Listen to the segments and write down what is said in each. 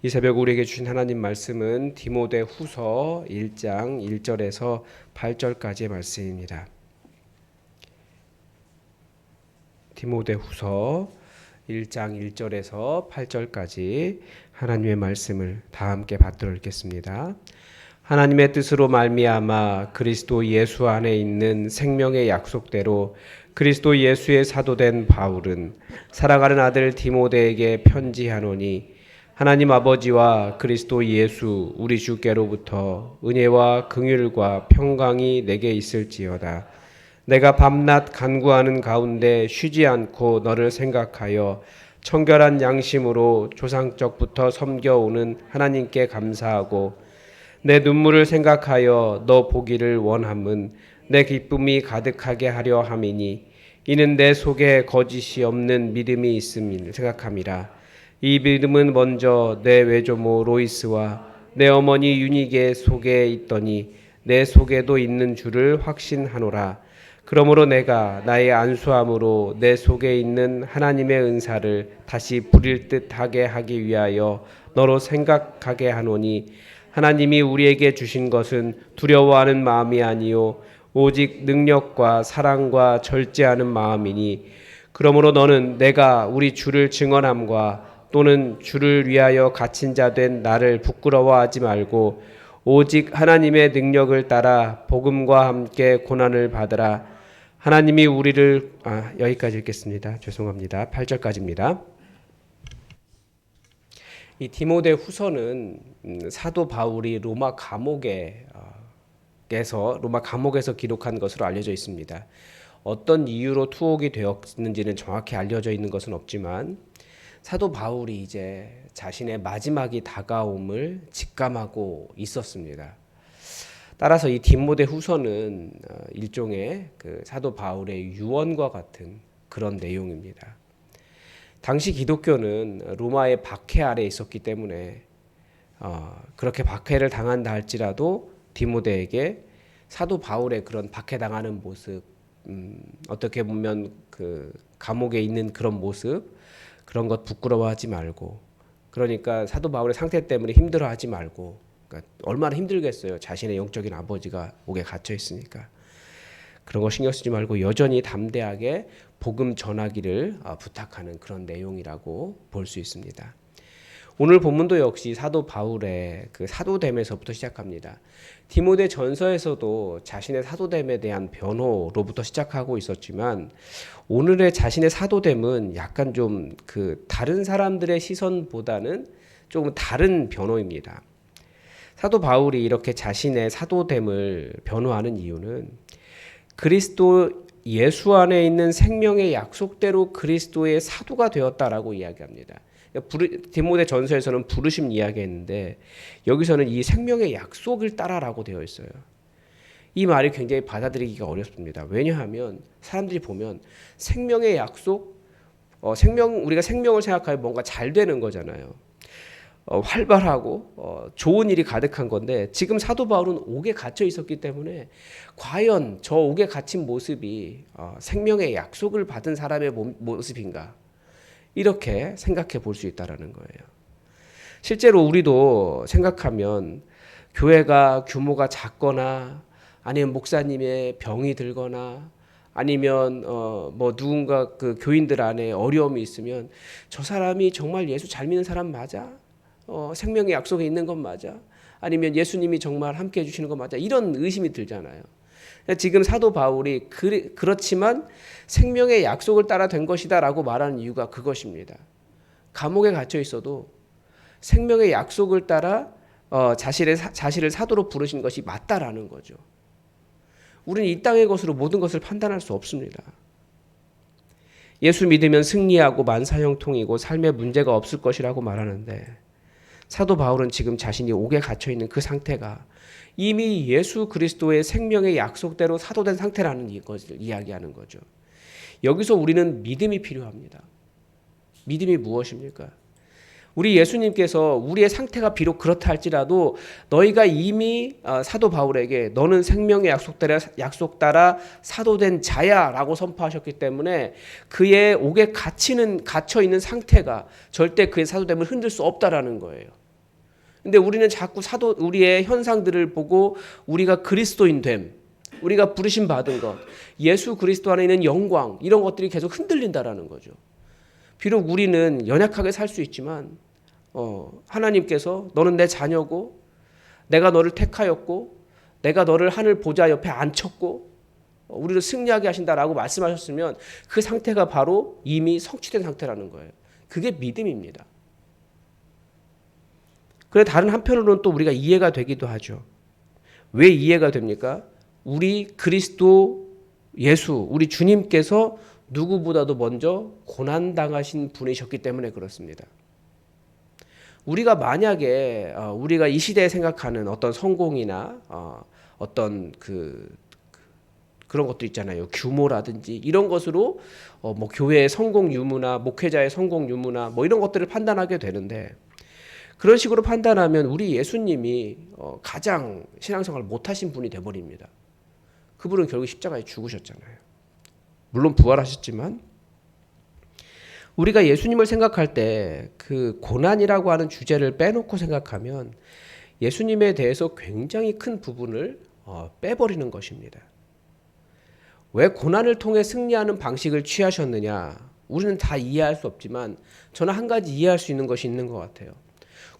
이 새벽 우리에게 주신 하나님 말씀은 디모데후서 1장 1절에서 8절까지의 말씀입니다. 디모데후서 1장 1절에서 8절까지 하나님의 말씀을 다 함께 받들어 읽겠습니다. 하나님의 뜻으로 말미암아 그리스도 예수 안에 있는 생명의 약속대로 그리스도 예수의 사도된 바울은 사랑하는 아들 디모데에게 편지하노니 하나님 아버지와 그리스도 예수 우리 주께로부터 은혜와 긍휼과 평강이 내게 있을지어다. 내가 밤낮 간구하는 가운데 쉬지 않고 너를 생각하여 청결한 양심으로 조상적부터 섬겨오는 하나님께 감사하고 내 눈물을 생각하여 너 보기를 원함은 내 기쁨이 가득하게 하려 함이니 이는 내 속에 거짓이 없는 믿음이 있음을 생각함이라. 이 믿음은 먼저 내 외조모 로이스와 내 어머니 유니게 속에 있더니 내 속에도 있는 줄을 확신하노라. 그러므로 내가 나의 안수함으로 내 속에 있는 하나님의 은사를 다시 부릴 듯하게 하기 위하여 너로 생각하게 하노니 하나님이 우리에게 주신 것은 두려워하는 마음이 아니요 오직 능력과 사랑과 절제하는 마음이니 그러므로 너는 내가 우리 주를 증언함과 또는 주를 위하여 갇힌 자 된 나를 부끄러워하지 말고 오직 하나님의 능력을 따라 복음과 함께 고난을 받으라. 하나님이 우리를 여기까지 읽겠습니다. 죄송합니다. 8절까지입니다. 이 디모데 후서는 사도 바울이 로마 감옥에서 기록한 것으로 알려져 있습니다. 어떤 이유로 투옥이 되었는지는 정확히 알려져 있는 것은 없지만 사도 바울이 이제 자신의 마지막이 다가옴을 직감하고 있었습니다. 따라서 이 디모데 후서는 일종의 그 사도 바울의 유언과 같은 그런 내용입니다. 당시 기독교는 로마의 박해 아래 있었기 때문에 그렇게 박해를 당한다 할지라도 디모데에게 사도 바울의 그런 박해당하는 모습, 어떻게 보면 그 감옥에 있는 그런 모습, 그런 것 부끄러워하지 말고, 그러니까 사도 바울의 상태 때문에 힘들어하지 말고, 그러니까 얼마나 힘들겠어요. 자신의 영적인 아버지가 옥에 갇혀 있으니까. 그런 거 신경 쓰지 말고 여전히 담대하게 복음 전하기를 부탁하는 그런 내용이라고 볼 수 있습니다. 오늘 본문도 역시 사도 바울의 그 사도됨에서부터 시작합니다. 디모데 전서에서도 자신의 사도됨에 대한 변호로부터 시작하고 있었지만 오늘의 자신의 사도됨은 약간 좀 그 다른 사람들의 시선보다는 조금 다른 변호입니다. 사도 바울이 이렇게 자신의 사도됨을 변호하는 이유는 그리스도 예수 안에 있는 생명의 약속대로 그리스도의 사도가 되었다라고 이야기합니다. 디모데 전서에서는 부르심 이야기했는데 여기서는 이 생명의 약속을 따라라고 되어 있어요. 이 말이 굉장히 받아들이기가 어렵습니다. 왜냐하면 사람들이 보면 생명의 약속, 우리가 생명을 생각하면 뭔가 잘 되는 거잖아요. 활발하고 좋은 일이 가득한 건데 지금 사도 바울은 옥에 갇혀 있었기 때문에 과연 저 옥에 갇힌 모습이 생명의 약속을 받은 사람의 모습인가? 이렇게 생각해 볼 수 있다는 거예요. 실제로 우리도 생각하면 교회가 규모가 작거나 아니면 목사님의 병이 들거나 아니면 뭐 누군가 그 교인들 안에 어려움이 있으면 저 사람이 정말 예수 잘 믿는 사람 맞아? 생명의 약속에 있는 건 맞아? 아니면 예수님이 정말 함께 해주시는 건 맞아? 이런 의심이 들잖아요. 지금 사도 바울이 그렇지만 생명의 약속을 따라 된 것이다 라고 말하는 이유가 그것입니다. 감옥에 갇혀 있어도 생명의 약속을 따라 자신을 사도로 부르신 것이 맞다라는 거죠. 우리는 이 땅의 것으로 모든 것을 판단할 수 없습니다. 예수 믿으면 승리하고 만사형통이고 삶에 문제가 없을 것이라고 말하는데 사도 바울은 지금 자신이 옥에 갇혀 있는 그 상태가 이미 예수 그리스도의 생명의 약속대로 사도된 상태라는 것을 이야기하는 거죠. 여기서 우리는 믿음이 필요합니다. 믿음이 무엇입니까? 우리 예수님께서 우리의 상태가 비록 그렇다 할지라도 너희가 이미 사도 바울에게 너는 생명의 약속 따라 사도된 자야 라고 선포하셨기 때문에 그의 옥에 갇혀 있는 상태가 절대 그의 사도됨을 흔들 수 없다라는 거예요. 근데 우리는 자꾸 우리의 현상들을 보고 우리가 그리스도인 됨, 우리가 부르심 받은 것, 예수 그리스도 안에 있는 영광, 이런 것들이 계속 흔들린다라는 거죠. 비록 우리는 연약하게 살 수 있지만 하나님께서 너는 내 자녀고 내가 너를 택하였고 내가 너를 하늘 보좌 옆에 앉혔고 우리를 승리하게 하신다라고 말씀하셨으면 그 상태가 바로 이미 성취된 상태라는 거예요. 그게 믿음입니다. 그래 다른 한편으로는 또 우리가 이해가 되기도 하죠. 왜 이해가 됩니까? 우리 그리스도 예수, 우리 주님께서 누구보다도 먼저 고난당하신 분이셨기 때문에 그렇습니다. 우리가 만약에 우리가 이 시대에 생각하는 어떤 성공이나 어떤 그런 것도 있잖아요. 규모라든지 이런 것으로 뭐 교회의 성공 유무나 목회자의 성공 유무나 뭐 이런 것들을 판단하게 되는데 그런 식으로 판단하면 우리 예수님이 가장 신앙생활을 못하신 분이 돼버립니다. 그분은 결국 십자가에 죽으셨잖아요. 물론 부활하셨지만 우리가 예수님을 생각할 때 그 고난이라고 하는 주제를 빼놓고 생각하면 예수님에 대해서 굉장히 큰 부분을 빼버리는 것입니다. 왜 고난을 통해 승리하는 방식을 취하셨느냐? 우리는 다 이해할 수 없지만 저는 한 가지 이해할 수 있는 것이 있는 것 같아요.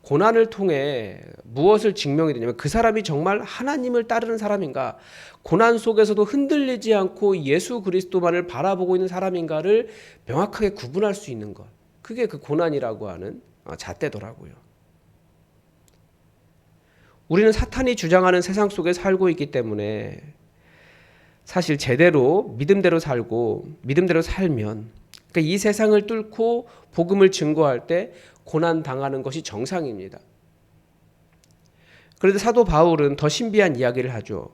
고난을 통해 무엇을 증명이 되냐면 그 사람이 정말 하나님을 따르는 사람인가, 고난 속에서도 흔들리지 않고 예수 그리스도만을 바라보고 있는 사람인가를 명확하게 구분할 수 있는 것. 그게 그 고난이라고 하는 잣대더라고요. 우리는 사탄이 주장하는 세상 속에 살고 있기 때문에 사실 제대로 믿음대로 살고 믿음대로 살면 그러니까 이 세상을 뚫고 복음을 증거할 때 고난 당하는 것이 정상입니다. 그런데 사도 바울은 더 신비한 이야기를 하죠.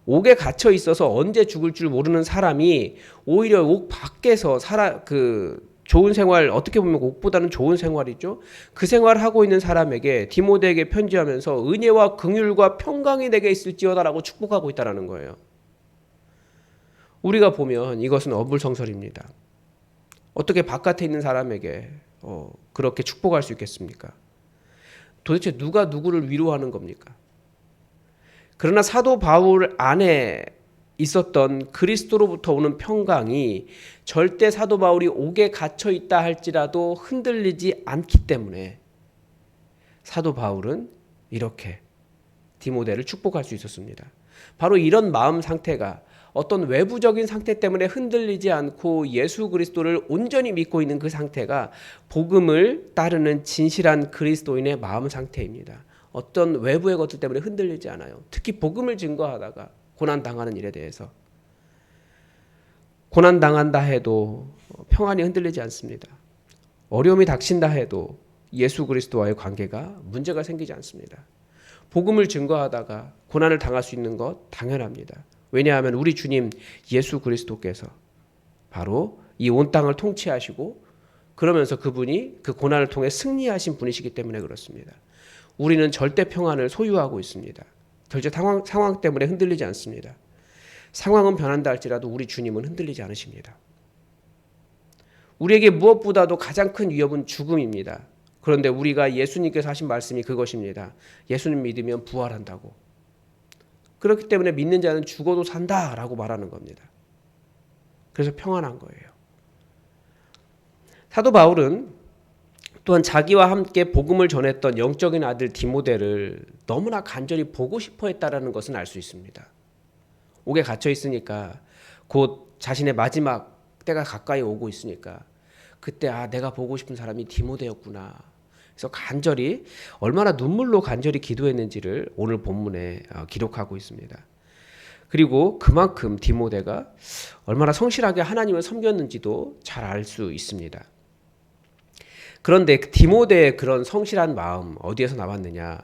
옥에 갇혀 있어서 언제 죽을 줄 모르는 사람이 오히려 옥 밖에서 좋은 생활, 어떻게 보면 옥보다는 좋은 생활이죠. 그 생활을 하고 있는 사람에게 디모데에게 편지하면서 은혜와 긍휼과 평강이 내게 있을지어다라고 축복하고 있다는 거예요. 우리가 보면 이것은 어불성설입니다. 어떻게 바깥에 있는 사람에게 그렇게 축복할 수 있겠습니까? 도대체 누가 누구를 위로하는 겁니까? 그러나 사도 바울 안에 있었던 그리스도로부터 오는 평강이 절대 사도 바울이 옥에 갇혀 있다 할지라도 흔들리지 않기 때문에 사도 바울은 이렇게 디모데를 축복할 수 있었습니다. 바로 이런 마음 상태가 어떤 외부적인 상태 때문에 흔들리지 않고 예수 그리스도를 온전히 믿고 있는 그 상태가 복음을 따르는 진실한 그리스도인의 마음 상태입니다. 어떤 외부의 것들 때문에 흔들리지 않아요. 특히 복음을 증거하다가 고난당하는 일에 대해서 고난당한다 해도 평안이 흔들리지 않습니다. 어려움이 닥친다 해도 예수 그리스도와의 관계가 문제가 생기지 않습니다. 복음을 증거하다가 고난을 당할 수 있는 것 당연합니다. 왜냐하면 우리 주님 예수 그리스도께서 바로 이 온 땅을 통치하시고 그러면서 그분이 그 고난을 통해 승리하신 분이시기 때문에 그렇습니다. 우리는 절대 평안을 소유하고 있습니다. 절대 상황 때문에 흔들리지 않습니다. 상황은 변한다 할지라도 우리 주님은 흔들리지 않으십니다. 우리에게 무엇보다도 가장 큰 위협은 죽음입니다. 그런데 우리가 예수님께서 하신 말씀이 그것입니다. 예수님 믿으면 부활한다고. 그렇기 때문에 믿는 자는 죽어도 산다라고 말하는 겁니다. 그래서 평안한 거예요. 사도 바울은 또한 자기와 함께 복음을 전했던 영적인 아들 디모데를 너무나 간절히 보고 싶어 했다라는 것은 알 수 있습니다. 옥에 갇혀 있으니까 곧 자신의 마지막 때가 가까이 오고 있으니까 그때 내가 보고 싶은 사람이 디모데였구나. 그래서 간절히 얼마나 눈물로 간절히 기도했는지를 오늘 본문에 기록하고 있습니다. 그리고 그만큼 디모데가 얼마나 성실하게 하나님을 섬겼는지도 잘 알 수 있습니다. 그런데 디모데의 그런 성실한 마음 어디에서 나왔느냐?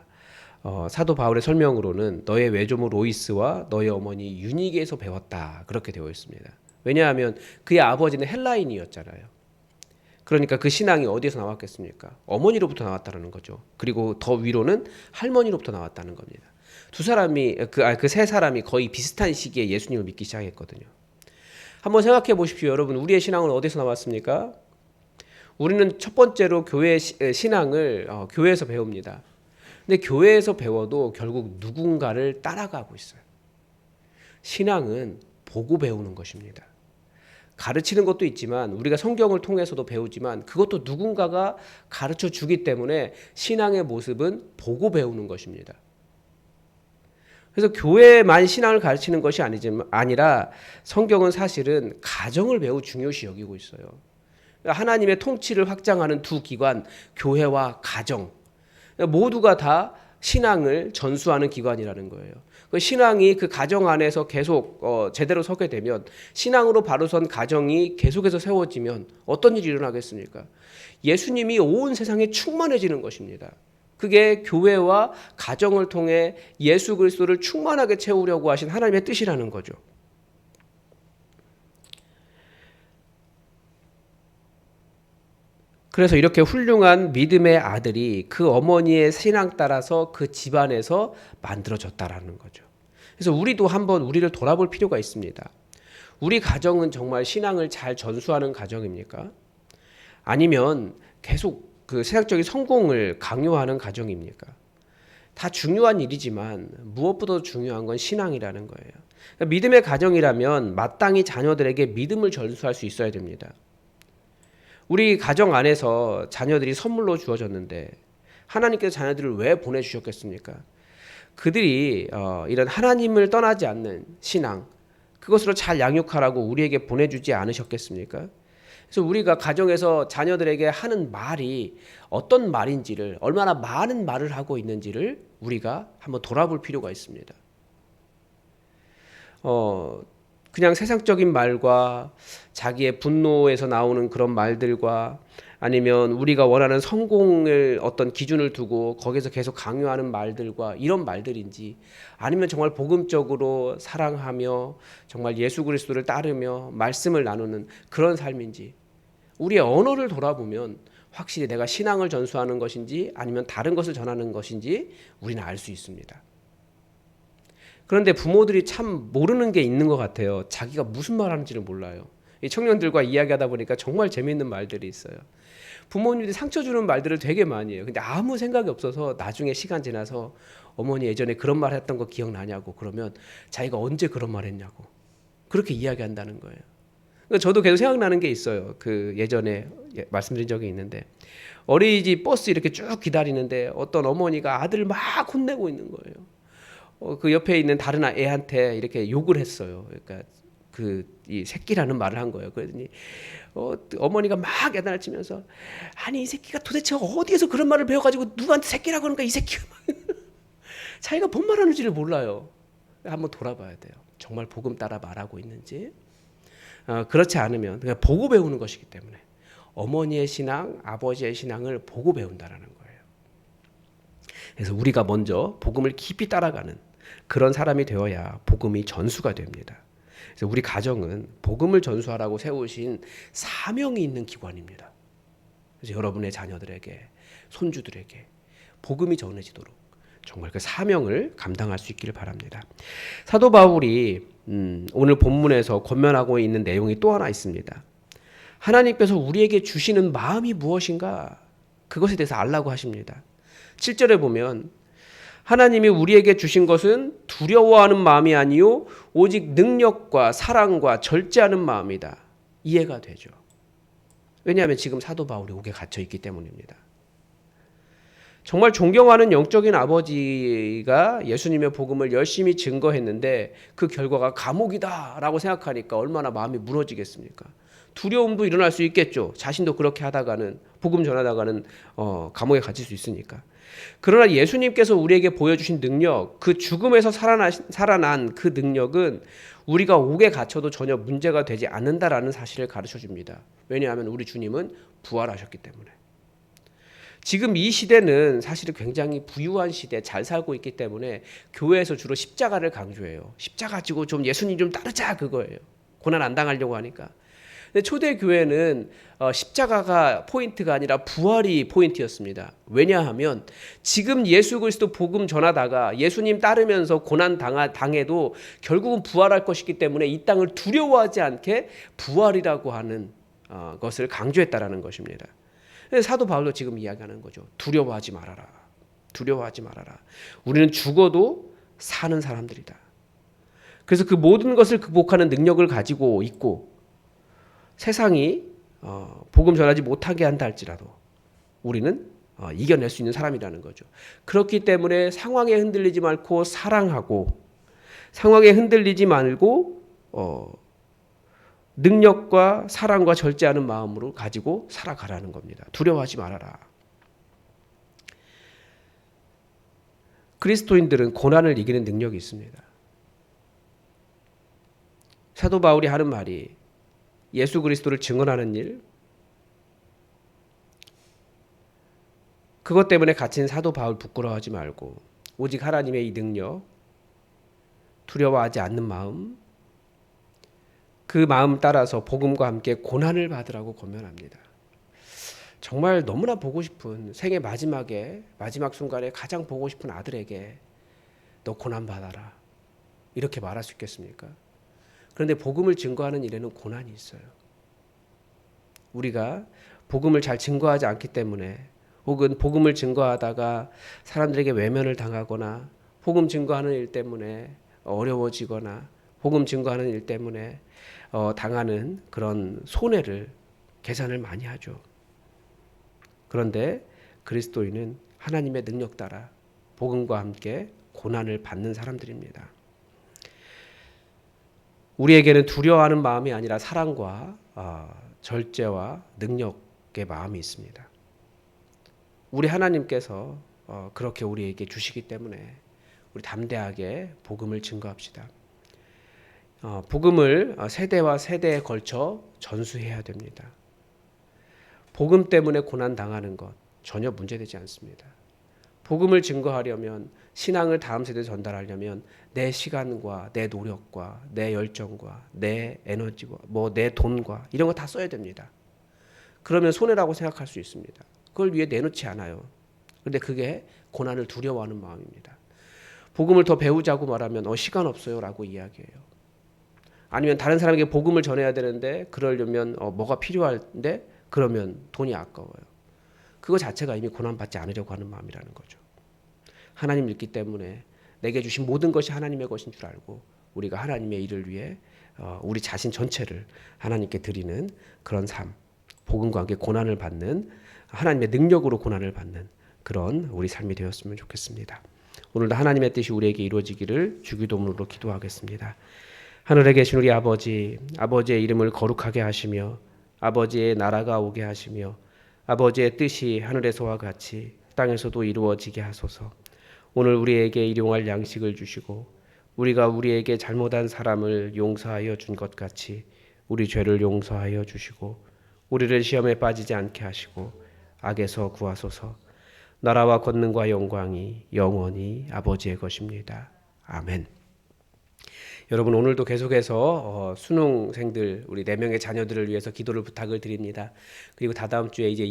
사도 바울의 설명으로는 너의 외조모 로이스와 너의 어머니 유니게에서 배웠다. 그렇게 되어 있습니다. 왜냐하면 그의 아버지는 헬라인이었잖아요. 그러니까 그 신앙이 어디에서 나왔겠습니까? 어머니로부터 나왔다는 거죠. 그리고 더 위로는 할머니로부터 나왔다는 겁니다. 두 사람이 그 세 사람이 거의 비슷한 시기에 예수님을 믿기 시작했거든요. 한번 생각해 보십시오, 여러분. 우리의 신앙은 어디서 나왔습니까? 우리는 첫 번째로 교회 신앙을 교회에서 배웁니다. 근데 교회에서 배워도 결국 누군가를 따라가고 있어요. 신앙은 보고 배우는 것입니다. 가르치는 것도 있지만 우리가 성경을 통해서도 배우지만 그것도 누군가가 가르쳐 주기 때문에 신앙의 모습은 보고 배우는 것입니다. 그래서 교회만 신앙을 가르치는 것이 아니라 성경은 사실은 가정을 매우 중요시 여기고 있어요. 하나님의 통치를 확장하는 두 기관, 교회와 가정, 모두가 다 신앙을 전수하는 기관이라는 거예요. 그 신앙이 그 가정 안에서 계속 제대로 서게 되면, 신앙으로 바로 선 가정이 계속해서 세워지면 어떤 일이 일어나겠습니까? 예수님이 온 세상에 충만해지는 것입니다. 그게 교회와 가정을 통해 예수 그리스도를 충만하게 채우려고 하신 하나님의 뜻이라는 거죠. 그래서 이렇게 훌륭한 믿음의 아들이 그 어머니의 신앙 따라서 그 집안에서 만들어졌다라는 거죠. 그래서 우리도 한번 우리를 돌아볼 필요가 있습니다. 우리 가정은 정말 신앙을 잘 전수하는 가정입니까? 아니면 계속 그 세상적인 성공을 강요하는 가정입니까? 다 중요한 일이지만 무엇보다 중요한 건 신앙이라는 거예요. 그러니까 믿음의 가정이라면 마땅히 자녀들에게 믿음을 전수할 수 있어야 됩니다. 우리 가정 안에서 자녀들이 선물로 주어졌는데 하나님께서 자녀들을 왜 보내주셨겠습니까? 그들이 이런 하나님을 떠나지 않는 신앙, 그것으로 잘 양육하라고 우리에게 보내주지 않으셨겠습니까? 그래서 우리가 가정에서 자녀들에게 하는 말이 어떤 말인지를, 얼마나 많은 말을 하고 있는지를 우리가 한번 돌아볼 필요가 있습니다. 그냥 세상적인 말과 자기의 분노에서 나오는 그런 말들과 아니면 우리가 원하는 성공을 어떤 기준을 두고 거기서 계속 강요하는 말들과 이런 말들인지, 아니면 정말 복음적으로 사랑하며 정말 예수 그리스도를 따르며 말씀을 나누는 그런 삶인지, 우리의 언어를 돌아보면 확실히 내가 신앙을 전수하는 것인지 아니면 다른 것을 전하는 것인지 우리는 알 수 있습니다. 그런데 부모들이 참 모르는 게 있는 것 같아요. 자기가 무슨 말 하는지를 몰라요. 이 청년들과 이야기하다 보니까 정말 재미있는 말들이 있어요. 부모님들이 상처 주는 말들을 되게 많이 해요. 근데 아무 생각이 없어서 나중에 시간 지나서 어머니 예전에 그런 말 했던 거 기억나냐고 그러면 자기가 언제 그런 말 했냐고 그렇게 이야기한다는 거예요. 그러니까 저도 계속 생각나는 게 있어요. 그 예전에 말씀드린 적이 있는데, 어린이집 버스 이렇게 쭉 기다리는데 어떤 어머니가 아들을 막 혼내고 있는 거예요. 그 옆에 있는 다른 애한테 이렇게 욕을 했어요. 그러니까 이 새끼라는 말을 한 거예요. 그러더니 어머니가 막 야단을 치면서, 아니 이 새끼가 도대체 어디에서 그런 말을 배워가지고 누구한테 새끼라고 그러니까 이 새끼가 자기가 뭔 말하는지를 몰라요. 한번 돌아봐야 돼요. 정말 복음 따라 말하고 있는지. 그렇지 않으면 그냥 보고 배우는 것이기 때문에 어머니의 신앙, 아버지의 신앙을 보고 배운다라는 거예요. 그래서 우리가 먼저 복음을 깊이 따라가는 그런 사람이 되어야 복음이 전수가 됩니다. 그래서 우리 가정은 복음을 전수하라고 세우신 사명이 있는 기관입니다. 그래서 여러분의 자녀들에게, 손주들에게 복음이 전해지도록 정말 그 사명을 감당할 수 있기를 바랍니다. 사도 바울이 오늘 본문에서 권면하고 있는 내용이 또 하나 있습니다. 하나님께서 우리에게 주시는 마음이 무엇인가, 그것에 대해서 알라고 하십니다. 7절에 보면 하나님이 우리에게 주신 것은 두려워하는 마음이 아니요 오직 능력과 사랑과 절제하는 마음이다. 이해가 되죠. 왜냐하면 지금 사도 바울이 옥에 갇혀 있기 때문입니다. 정말 존경하는 영적인 아버지가 예수님의 복음을 열심히 증거했는데 그 결과가 감옥이다라고 생각하니까 얼마나 마음이 무너지겠습니까? 두려움도 일어날 수 있겠죠. 자신도 그렇게 하다가는, 복음 전하다가는 감옥에 갇힐 수 있으니까. 그러나 예수님께서 우리에게 보여주신 능력, 그 죽음에서 살아난 그 능력은 우리가 옥에 갇혀도 전혀 문제가 되지 않는다라는 사실을 가르쳐 줍니다. 왜냐하면 우리 주님은 부활하셨기 때문에. 지금 이 시대는 사실은 굉장히 부유한 시대, 잘 살고 있기 때문에 교회에서 주로 십자가를 강조해요. 십자가 지고 좀 예수님 좀 따르자, 그거예요. 고난 안 당하려고 하니까. 근데 초대 교회는 십자가가 포인트가 아니라 부활이 포인트였습니다. 왜냐하면 지금 예수 그리스도 복음 전하다가 예수님 따르면서 고난 당해도 결국은 부활할 것이기 때문에 이 땅을 두려워하지 않게 부활이라고 하는 것을 강조했다라는 것입니다. 사도 바울도 지금 이야기하는 거죠. 두려워하지 말아라. 두려워하지 말아라. 우리는 죽어도 사는 사람들이다. 그래서 그 모든 것을 극복하는 능력을 가지고 있고 세상이 복음 전하지 못하게 한다 할지라도 우리는 이겨낼 수 있는 사람이라는 거죠. 그렇기 때문에 상황에 흔들리지 말고 사랑하고 상황에 흔들리지 말고 능력과 사랑과 절제하는 마음으로 가지고 살아가라는 겁니다. 두려워하지 말아라. 그리스도인들은 고난을 이기는 능력이 있습니다. 사도 바울이 하는 말이 예수 그리스도를 증언하는 일, 그것 때문에 갇힌 사도 바울 부끄러워하지 말고 오직 하나님의 이 능력, 두려워하지 않는 마음, 그 마음 따라서 복음과 함께 고난을 받으라고 권면합니다. 정말 너무나 보고 싶은 생애 마지막에 마지막 순간에 가장 보고 싶은 아들에게 너 고난 받아라 이렇게 말할 수 있겠습니까? 그런데 복음을 증거하는 일에는 고난이 있어요. 우리가 복음을 잘 증거하지 않기 때문에 혹은 복음을 증거하다가 사람들에게 외면을 당하거나 복음 증거하는 일 때문에 어려워지거나 복음 증거하는 일 때문에 당하는 그런 손해를 계산을 많이 하죠. 그런데 그리스도인은 하나님의 능력 따라 복음과 함께 고난을 받는 사람들입니다. 우리에게는 두려워하는 마음이 아니라 사랑과 절제와 능력의 마음이 있습니다. 우리 하나님께서 그렇게 우리에게 주시기 때문에 우리 담대하게 복음을 증거합시다. 복음을 세대와 세대에 걸쳐 전수해야 됩니다. 복음 때문에 고난 당하는 것 전혀 문제되지 않습니다. 복음을 증거하려면 신앙을 다음 세대에 전달하려면 내 시간과 내 노력과 내 열정과 내 에너지와 내 돈과 이런 거 다 써야 됩니다. 그러면 손해라고 생각할 수 있습니다. 그걸 위해 내놓지 않아요. 그런데 그게 고난을 두려워하는 마음입니다. 복음을 더 배우자고 말하면 시간 없어요 라고 이야기해요. 아니면 다른 사람에게 복음을 전해야 되는데 그러려면 뭐가 필요한데 그러면 돈이 아까워요. 그거 자체가 이미 고난받지 않으려고 하는 마음이라는 거죠. 하나님 믿기 때문에 내게 주신 모든 것이 하나님의 것인 줄 알고 우리가 하나님의 일을 위해 우리 자신 전체를 하나님께 드리는 그런 삶, 복음과 함께 고난을 받는 하나님의 능력으로 고난을 받는 그런 우리 삶이 되었으면 좋겠습니다. 오늘도 하나님의 뜻이 우리에게 이루어지기를 주기도문으로 기도하겠습니다. 하늘에 계신 우리 아버지, 아버지의 이름을 거룩하게 하시며 아버지의 나라가 오게 하시며 아버지의 뜻이 하늘에서와 같이 땅에서도 이루어지게 하소서. 오늘 우리에게 일용할 양식을 주시고 우리가 우리에게 잘못한 사람을 용서하여 준 것 같이 우리 죄를 용서하여 주시고 우리를 시험에 빠지지 않게 하시고 악에서 구하소서. 나라와 권능과 영광이 영원히 아버지의 것입니다. 아멘. 여러분 오늘도 계속해서 수능생들 우리 4명의 자녀들을 위해서 기도를 부탁을 드립니다. 그리고 다다음 주에 이제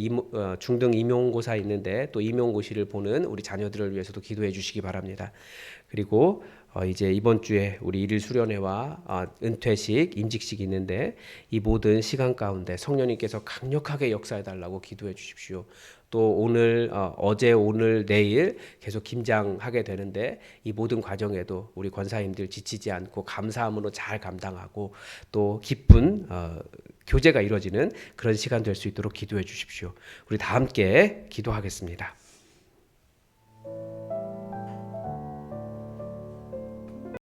중등 임용고사 있는데 또 임용고시를 보는 우리 자녀들을 위해서도 기도해 주시기 바랍니다. 그리고 이제 이번 주에 우리 일일 수련회와 은퇴식, 임직식이 있는데 이 모든 시간 가운데 성령님께서 강력하게 역사해 달라고 기도해 주십시오. 또 오늘 어제 오늘 내일 계속 김장하게 되는데 이 모든 과정에도 우리 권사님들 지치지 않고 감사함으로 잘 감당하고 또 기쁜 교제가 이루어지는 그런 시간 될 수 있도록 기도해 주십시오. 우리 다 함께 기도하겠습니다.